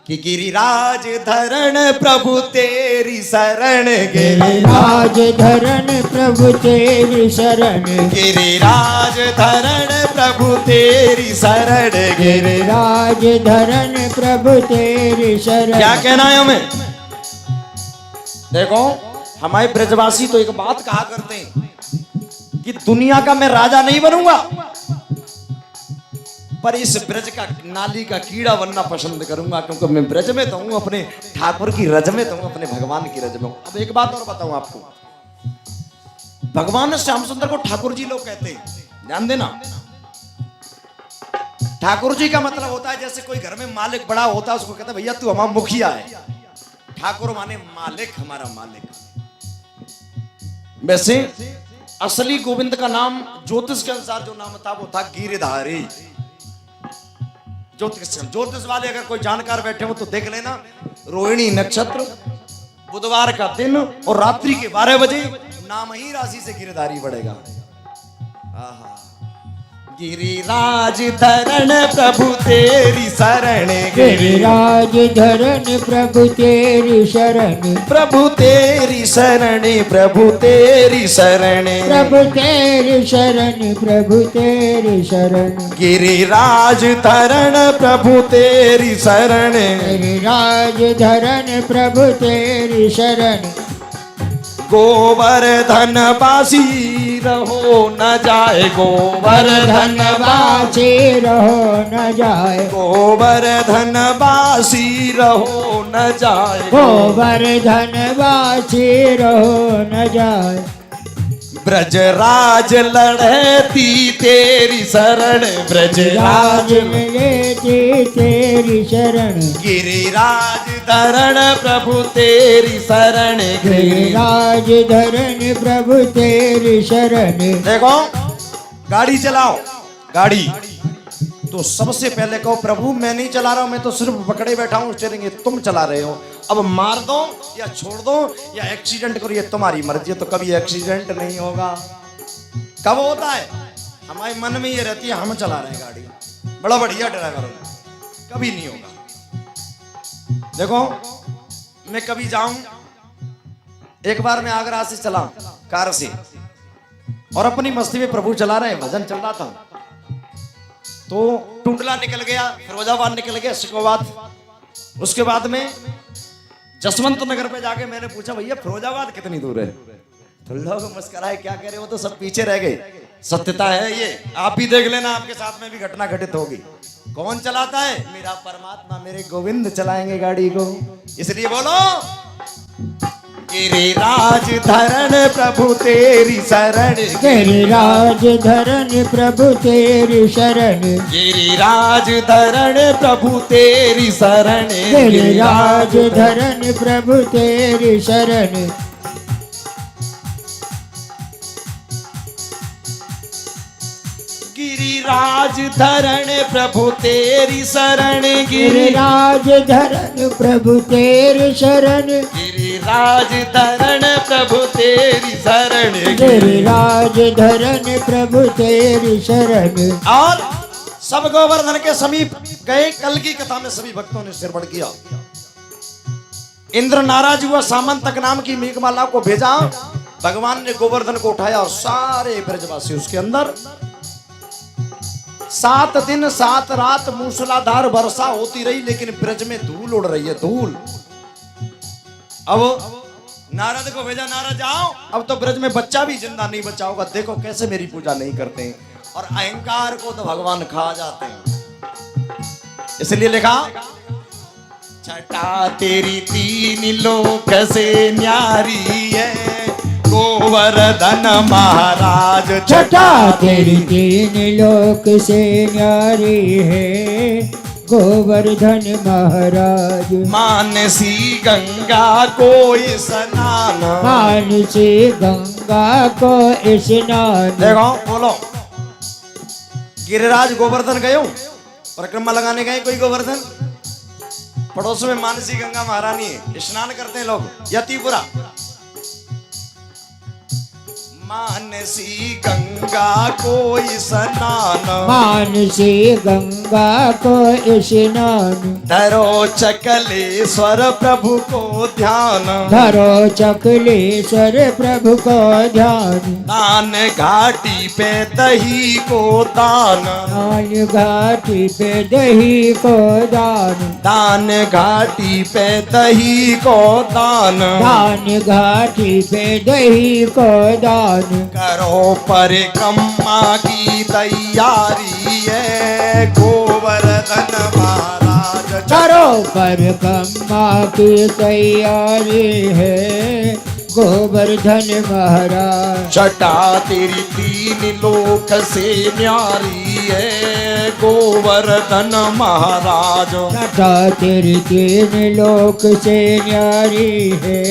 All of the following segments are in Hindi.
कि गिरिराज धरण प्रभु तेरी शरण, गिरिराज धरण प्रभु तेरी शरण, गिरिराज धरण प्रभु तेरी शरण, गिरिराज धरण प्रभु तेरी शरण। क्या कहना है हमें? देखो हमारे ब्रजवासी तो एक बात कहा करते हैं कि दुनिया का मैं राजा नहीं बनूंगा, पर इस ब्रज का नाली का कीड़ा बनना पसंद करूंगा, क्योंकि मैं ब्रज में तो हूं, अपने ठाकुर की रज में तो हूं, अपने भगवान की रज में हूं। अब एक बात और बताऊं आपको, भगवान श्याम सुंदर को ठाकुर जी लोग कहते हैं, ध्यान देना। ठाकुर जी का मतलब होता है जैसे कोई घर में मालिक बड़ा होता है, उसको कहते हैं भैया तू हमारा मुखिया है। ठाकुर माने मालिक, हमारा मालिक। वैसे असली गोविंद का नाम ज्योतिष के अनुसार जो नाम था वो था गिरधारी। ज्योतिष वाले अगर कोई जानकार बैठे हो तो देख लेना, रोहिणी नक्षत्र, बुधवार का दिन और रात्रि के 12 बजे नाम ही राशि से गिरधारी बढ़ेगा। गिरिराज धरण प्रभु तेरी शरण, गिरिराज धरण प्रभु तेरी शरण, प्रभु तेरी शरण, प्रभु तेरी शरण, प्रभु तेरी शरण, प्रभु तेरी शरण, गिरिराज धरण प्रभु तेरी शरण, गिरिराज धरण प्रभु तेरी शरण। गोवर्धन बासी रहो न जाए, गोवर्धन बासी रहो न जाए, गोवर्धन बासी रहो न जाए, गोवर्धन बासी रहो न जाए। ब्रजराज लड़ती तेरी शरण, ब्रजराज लेती तेरी शरण, गिरिराज धरण प्रभु तेरी शरण, गिरिराज धरण प्रभु तेरी शरण। देखो गाड़ी चलाओ, गाड़ी तो सबसे पहले कहो प्रभु मैं नहीं चला रहा हूं, मैं तो सिर्फ पकड़े बैठा हूं स्टीयरिंग, तुम चला रहे हो। अब मार दो या छोड़ दो या एक्सीडेंट करो, ये तुम्हारी मर्जी है। तो कभी एक्सीडेंट नहीं होगा। कब होता है? हमारे मन में ये रहती है हम चला रहे हैं गाड़ी, बड़ा बढ़िया ड्राइवर हो, कभी नहीं होगा। देखो मैं कभी जाऊं, एक बार मैं आगरा से चला कार से और अपनी मस्ती में प्रभु चला रहे हैं, भजन चल रहा था, तो टुंडला निकल गया, फिरोजाबाद निकल गया, शिकोबाद। उसके बाद में जसवंत नगर पे जाके मैंने पूछा भैया फिरोजाबाद कितनी दूर है? तो लोग मुस्कुराए, क्या कह रहे हो, तो सब पीछे रह गए। सत्यता है ये, आप भी देख लेना, आपके साथ में भी घटना घटित होगी। कौन चलाता है? मेरा परमात्मा, मेरे गोविंद चलाएंगे गाड़ी को। इसलिए बोलो गिरिराज धरण प्रभु तेरी शरण, गिरिराज धरण प्रभु तेरी शरण, गिरिराज धरण प्रभु तेरी शरण, गिरिराज धरण प्रभु तेरी शरण। गिरिराज धरण प्रभु तेरी शरण, गिरिराज धरण प्रभु तेरी शरण, गिरिराज धरण प्रभु तेरी शरण, गिरिराज धरण प्रभु तेरी शरण। और सब गोवर्धन के समीप गए। कल की कथा में सभी भक्तों ने सिर बढ़ किया। इंद्र नाराज हुआ, सामंतक नाम की मेघमाला को भेजा। भगवान ने गोवर्धन को उठाया और सारे ब्रजवासी उसके अंदर। 7 दिन 7 रात मूसलाधार वर्षा होती रही, लेकिन ब्रज में धूल उड़ रही है, धूल। अब नारद को भेजा, नारद जाओ, अब तो ब्रज में बच्चा भी जिंदा नहीं बचा होगा, देखो कैसे मेरी पूजा नहीं करते हैं। और अहंकार को तो भगवान खा जाते हैं। इसलिए लिखा छटा तेरी 3 लोक से न्यारी है, गोवर्धन महाराज छटा तेरी 3 लोक से न्यारी है, गोवर्धन महाराज। मानसी गंगा को स्नान, मानसी गंगा को स्नान। देखो बोलो, गिरिराज गोवर्धन गए हो, परिक्रमा लगाने गए कोई गोवर्धन? पड़ोस में मानसी गंगा महारानी है, स्नान करते हैं लोग। यतिपुरा मानसी गंगा को स्नान, मानसी गंगा को स्नान, धरो चकलेश्वर प्रभु को ध्यान, धरो चकलेश्वर प्रभु को ध्यान, दान घाटी पे दही को दान, दान घाटी पे दही को दान, दान घाटी पे दही को दान, दान घाटी पे दही को दान, करो परिक्रमा की तैयारी है गोवर्धन महाराज। करो परिक्रमा की तैयारी है गोवर्धन महाराज। छटा तेरी तीन लोक से न्यारी है गोवर्धन महाराज। छटा तेरी तीन लोक से न्यारी है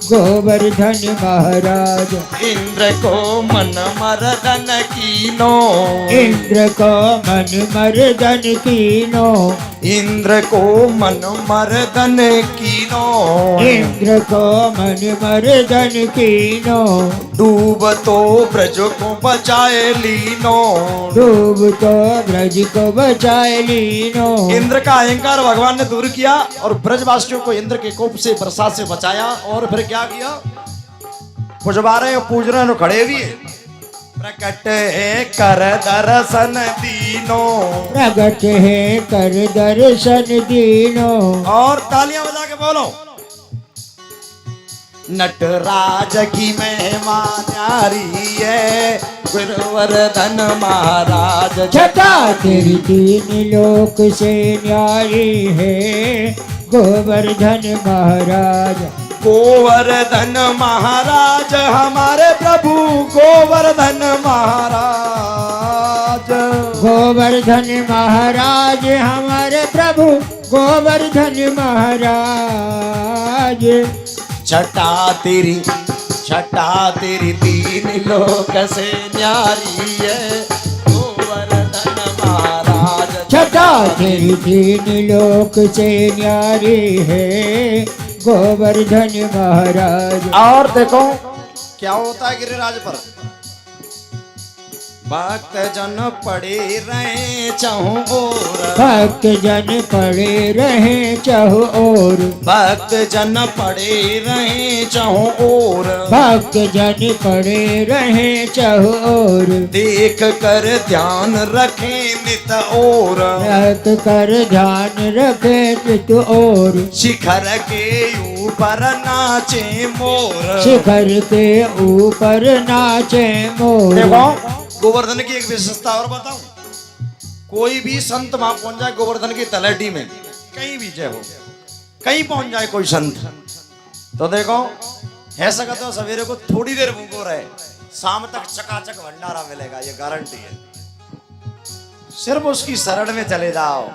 गोवर्धन महाराज। इंद्र को मन मर्दन कीनो, इंद्र को मन मर्दन कीनो, इंद्र को मन मर्दन कीनो, इंद्र को मन मर्दन कीनो, डूब तो ब्रज को बचाए लीनो, डूब तो ब्रज को बचाए लीनो। इंद्र का अहंकार भगवान ने दूर किया और ब्रजवासियों को इंद्र के कोप से बरसात से बचाया। और फिर क्या किया, पुजवा रहे हैं, पूज रहे हैं, खड़े भी है। प्रकट है कर दर्शन दीनो, प्रगट है कर दर्शन दीनो। और तालियां बजा के बोलो, नटराज की महिमा न्यारी है गोवर्धन महाराज। छटा तेरी तीन लोक से न्यारी है गोवर्धन महाराज। गोवर्धन महाराज हमारे प्रभु गोवर्धन महाराज। गोवर्धन महाराज हमारे प्रभु गोवर्धन महाराज। छटा तेरी तीन लोक से न्यारी है गोवर्धन महाराज। छटा तेरी तीन लोक से न्यारी है गोवर्धन महाराज। और देखो क्या होता है गिरिराज पर, भक्त जन पड़े रहे चाहूं और, भक्त जन पड़े रहे चाहो और, भक्त जन पड़े रहे चाहूं और, भक्त जन पड़े रहे चाहो और, देख कर ध्यान रखे नित और, रख कर ध्यान रखे चित और, शिखर के ऊपर नाचे मोर। शिखर के ऊपर नाचे मोर। देखो गोवर्धन की एक विशेषता और बताऊं, कोई भी संत वहां पहुंच जाए गोवर्धन की तलहटी में, कहीं भी जय हो, कहीं पहुंच जाए कोई संत, तो देखो ऐसा कहते हो सवेरे को थोड़ी देर भूखो रहे, शाम तक चकाचक भंडारा मिलेगा, ये गारंटी है। सिर्फ उसकी शरण में चले जाओ।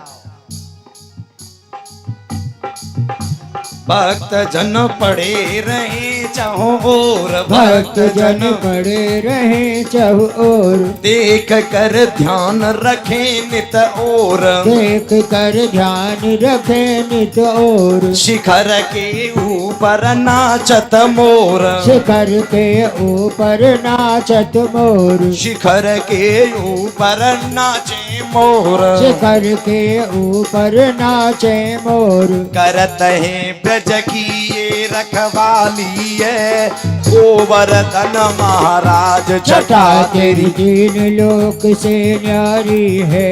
भक्त जन पड़े रहे चाहो और, भक्त जन पड़े रहे चाहो और, देख कर ध्यान रखे नित और, देख कर ध्यान रखे नित और, शिखर के ऊपर नाचत मोर। शिखर के ऊपर नाचत मोर। शिखर के ऊपर नाचे मोर। शिखर के ऊपर नाचे मोर। करत है ब्रज की ये रखवाली है गोवर्धन महाराज। छटा तेरी तीन लोक से न्यारी है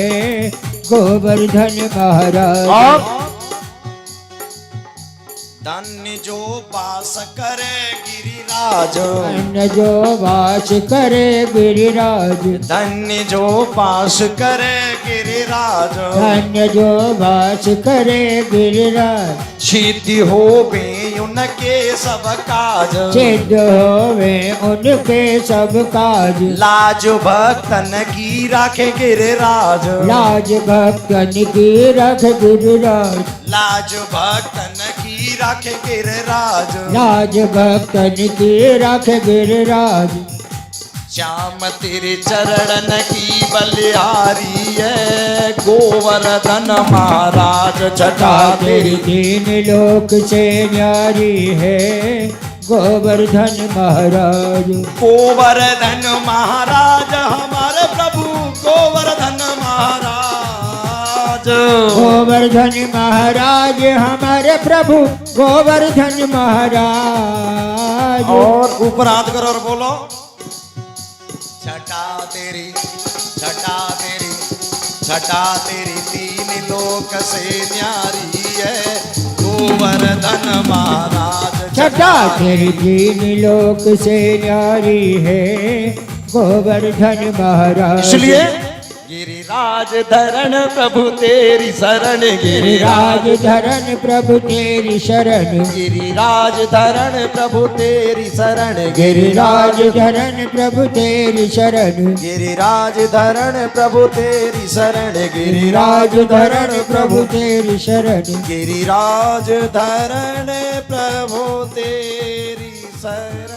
गोवर्धन महाराज। और धन्य जो वास करे गिरिराज, धन्य जो वास करे गिरिराज। धन्य जो वास करे गिरिराज। धन्य जो वास करे गिरिराज। सिद्धि हो बे उनके सब काज। सिद्ध होवे उनके सब काज। लाज भक्तन की राखे गिरिराज। लाज भक्तन की रख गिरिराज। लाज भक्तन की राखे गिरिराज। लाज भक्तन की रख गिरिराज। श्याम तेरे चरणन की बलिहारी है गोवर्धन महाराज। छटा तेरी तीन लोक से न्यारी है गोवर्धन महाराज। गोवर्धन महाराज हमारे प्रभु गोवर्धन महाराज। गोवर्धन महाराज हमारे प्रभु गोवर्धन महाराज। और ऊपर हाथ करो और बोलो छटा तेरी तीन लोक से न्यारी है गोवर्धन महाराज। छटा तेरी तीन लोक से न्यारी है गोवर्धन महाराज। इसलिए गिरिराज धरण प्रभु तेरी शरण। गिरिराज धरण प्रभु तेरी शरण। गिरिराज धरण प्रभु तेरी शरण। गिरिराज धरण प्रभु तेरी शरण। गिरिराज धरण प्रभु तेरी शरण। गिरिराज धरण प्रभु तेरी शरण। गिरिराज धरण प्रभु तेरी शरण।